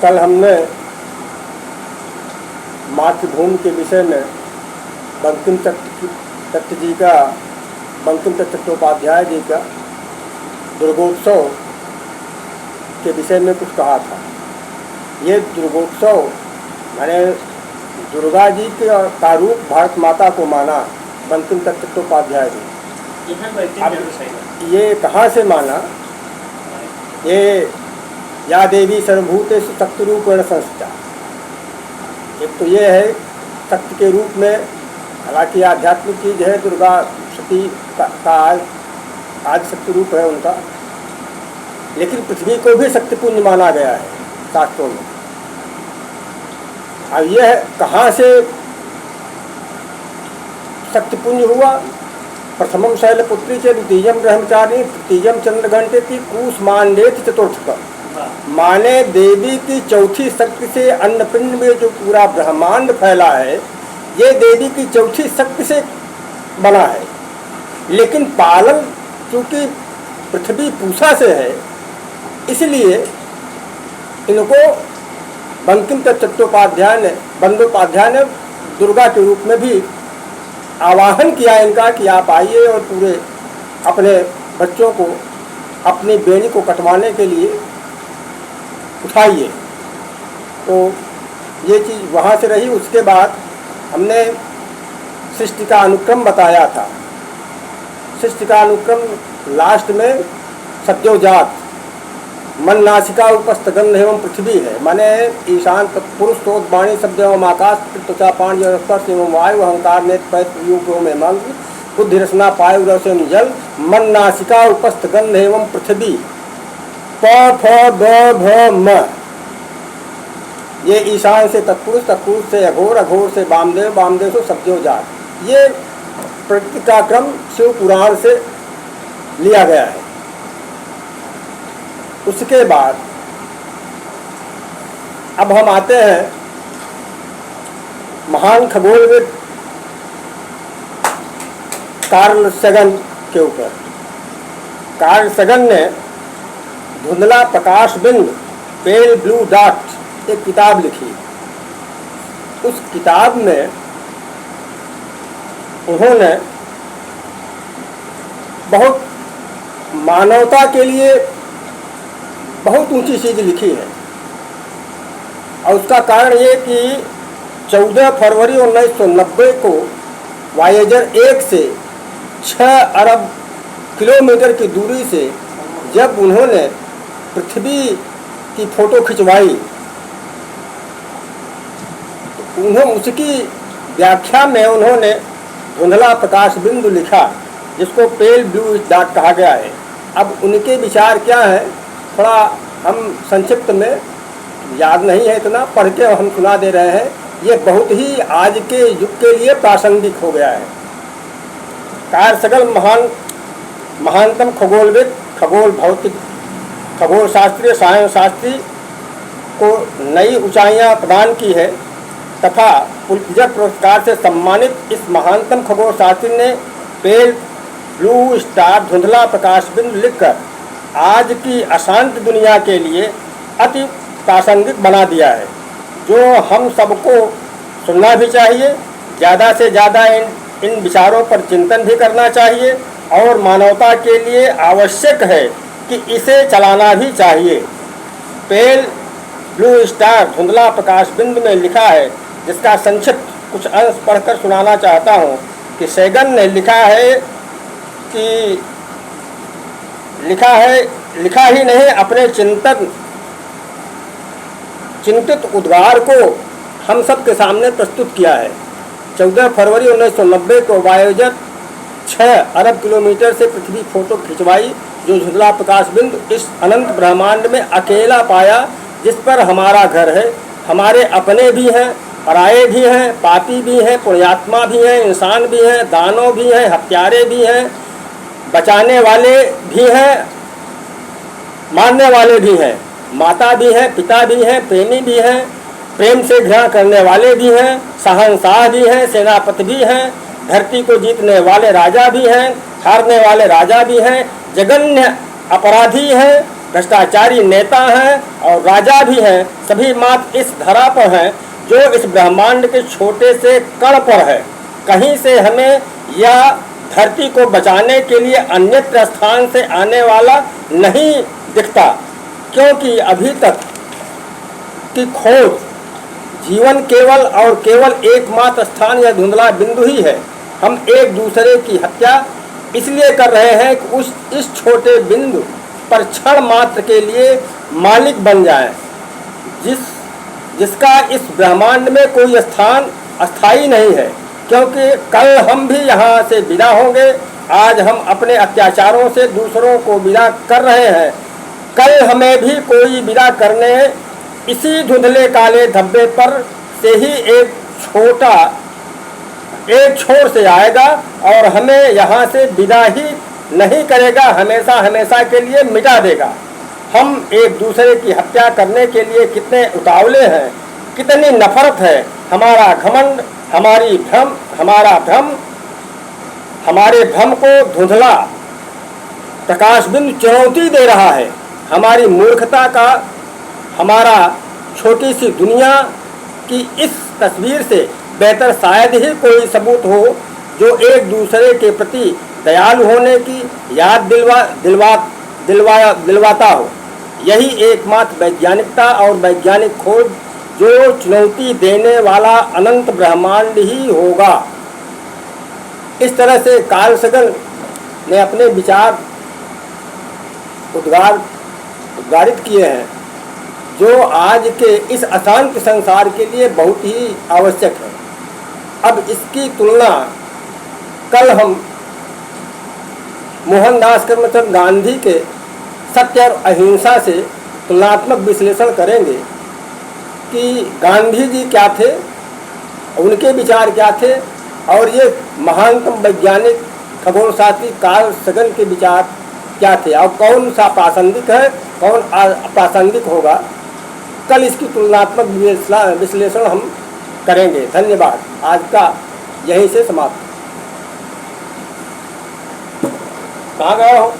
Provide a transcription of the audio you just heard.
कल हमने मातृभूमि के विषय में बंकिम चंद्र चट्टोपाध्याय जी का दुर्गोत्सव के विषय में कुछ कहा था। ये दुर्गोत्सव मैंने दुर्गा जी का रूप भारत माता को माना बंकिम चंद्र चट्टोपाध्याय जी। अब ये कहाँ से माना? ये या देवी सर्वभूतेषु शक्ति रूपेण संस्थिता। एक तो ये है शक्ति के रूप में, हालांकि आध्यात्मिक चीज है, दुर्गा शक्ति का आदि शक्ति रूप है उनका, लेकिन पृथ्वी को भी शक्तिपुंज माना गया है शास्त्रों में। अब यह कहाँ से शक्तिपुंज हुआ? प्रथमम शैलपुत्री च द्वितीयम ब्रह्मचारिणी तृतीयम चंद्रघंटेति कूष्मांडेति चतुर्थक। माने देवी की चौथी शक्ति से अन्नपिंड में जो पूरा ब्रह्मांड फैला है, ये देवी की चौथी शक्ति से बना है। लेकिन पालन चूंकि पृथ्वी पूषा से है, इसलिए इनको बंकिम बंदोपाध्याय ने दुर्गा के रूप में भी आवाहन किया इनका कि आप आइए और पूरे अपने बच्चों को अपनी बेनी को कटवाने के लिए उठाइए। तो ये चीज़ वहाँ से रही। उसके बाद हमने सृष्टि का अनुक्रम बताया था। सृष्टि का अनुक्रम लास्ट में सद्योजात मन नासिका उपस्थ गंध एवं पृथ्वी है। माने ईशान पुरुष तोत वाणी शब्द एवं आकाश त्वचा पाणी स्पर्श एवं वायु अहंकार नेत्र पैतृयों में मंत्र बुद्धि रसना पायु रस एवं जल मन नासिका उपस्थ गंध एवं पृथ्वी प फ ब भ म। ये ईशान से तत्पुरुष, तत्पुरुष से अघोर, अघोर से वामदेव, वामदेव से सद्योजात। ये प्रकृति का क्रम शिव पुराण से लिया गया है। उसके बाद अब हम आते हैं महान खगोलविद कार्ल सगन के ऊपर। कार्ल सगन ने धुंधला प्रकाश बिंदु पेल ब्लू डॉट एक किताब लिखी। उस किताब में उन्होंने बहुत मानवता के लिए बहुत ऊंची चीज लिखी है। और उसका कारण ये कि 14 फरवरी 1990 को वायेजर 1 से 6 अरब किलोमीटर की दूरी से जब उन्होंने पृथ्वी की फोटो खिंचवाई, उन्होंने उसकी व्याख्या में उन्होंने धुंधला प्रकाश बिंदु लिखा, जिसको पेल ब्लू डॉट कहा गया है। अब उनके विचार क्या हैं, थोड़ा हम संक्षिप्त में, याद नहीं है इतना, पढ़ के हम सुना दे रहे हैं। ये बहुत ही आज के युग के लिए प्रासंगिक हो गया है। कार्ल सगन महानतम खगोलविद, खगोल भौतिक, खगोल शास्त्री, सायंस शास्त्री को नई ऊंचाइयां प्रदान की है तथा पुलित्जर पुरस्कार से सम्मानित इस महानतम खगोल शास्त्री ने पेल ब्लू स्टार धुंधला प्रकाश बिंदु लिखकर आज की अशांत दुनिया के लिए अति प्रासंगिक बना दिया है, जो हम सबको सुनना भी चाहिए। ज़्यादा से ज़्यादा इन विचारों पर चिंतन भी करना चाहिए और मानवता के लिए आवश्यक है कि इसे चलाना भी चाहिए। पेल ब्लू स्टार धुंधला प्रकाश बिंदु में लिखा है, जिसका संक्षिप्त कुछ अंश पढ़कर सुनाना चाहता हूँ कि सैगन ने लिखा ही नहीं, अपने चिंतित उद्गार को हम सब के सामने प्रस्तुत किया है। 14 फरवरी 1990 को वायेजर 6 अरब किलोमीटर से पृथ्वी फोटो खिंचवाई, जो धुंधला प्रकाश बिंदु इस अनंत ब्रह्मांड में अकेला पाया, जिस पर हमारा घर है। हमारे अपने भी हैं, पराये भी हैं, पापी भी हैं, पुण्यात्मा भी हैं, इंसान भी हैं, दानव भी हैं, हत्यारे भी हैं, बचाने वाले भी हैं, मारने वाले भी हैं, माता भी हैं, पिता भी हैं, प्रेमी भी हैं, प्रेम से घृणा करने वाले भी हैं, शहंशाह भी हैं, सेनापति भी हैं, धरती को जीतने वाले राजा भी हैं, हारने वाले राजा भी हैं, जघन्य अपराधी हैं, भ्रष्टाचारी नेता हैं और राजा भी हैं, सभी मात्र इस धरा पर हैं जो इस ब्रह्मांड के छोटे से कण पर है। कहीं से हमें यह धरती को बचाने के लिए अन्यत्र स्थान से आने वाला नहीं दिखता, क्योंकि अभी तक की खोज जीवन केवल और केवल एकमात्र स्थान या धुंधला बिंदु ही है। हम एक दूसरे की हत्या इसलिए कर रहे हैं कि इस छोटे बिंदु पर क्षण मात्र के लिए मालिक बन जाएं, जिसका इस ब्रह्मांड में कोई स्थान अस्थाई नहीं है, क्योंकि कल हम भी यहाँ से विदा होंगे। आज हम अपने अत्याचारों से दूसरों को विदा कर रहे हैं, कल हमें भी कोई विदा करने इसी धुंधले काले धब्बे पर से ही एक छोर से आएगा और हमें यहाँ से विदा ही नहीं करेगा, हमेशा हमेशा के लिए मिटा देगा। हम एक दूसरे की हत्या करने के लिए कितने उतावले हैं, कितनी नफरत है। हमारा घमंड, हमारे भ्रम को धुंधला प्रकाश बिंदु चुनौती दे रहा है। हमारी मूर्खता का हमारा छोटी सी दुनिया की इस तस्वीर से बेहतर शायद ही कोई सबूत हो जो एक दूसरे के प्रति दयालु होने की याद दिलवाता हो। यही एकमात्र वैज्ञानिकता और वैज्ञानिक खोज जो चुनौती देने वाला अनंत ब्रह्मांड ही होगा। इस तरह से कार्ल सगन ने अपने विचार उद्गारित किए हैं, जो आज के इस अशांत संसार के लिए बहुत ही आवश्यक है। अब इसकी तुलना कल हम मोहनदास करमचंद गांधी के सत्य और अहिंसा से तुलनात्मक विश्लेषण करेंगे कि गांधी जी क्या थे, उनके विचार क्या थे और ये महानतम वैज्ञानिक खगोलशास्त्री कार्ल सगन के विचार क्या थे और कौन सा प्रासंगिक है, कौन अप्रासंगिक होगा। कल इसकी तुलनात्मक विश्लेषण हम करेंगे। धन्यवाद। आज का यहीं से समाप्त। कहाँ गया हो?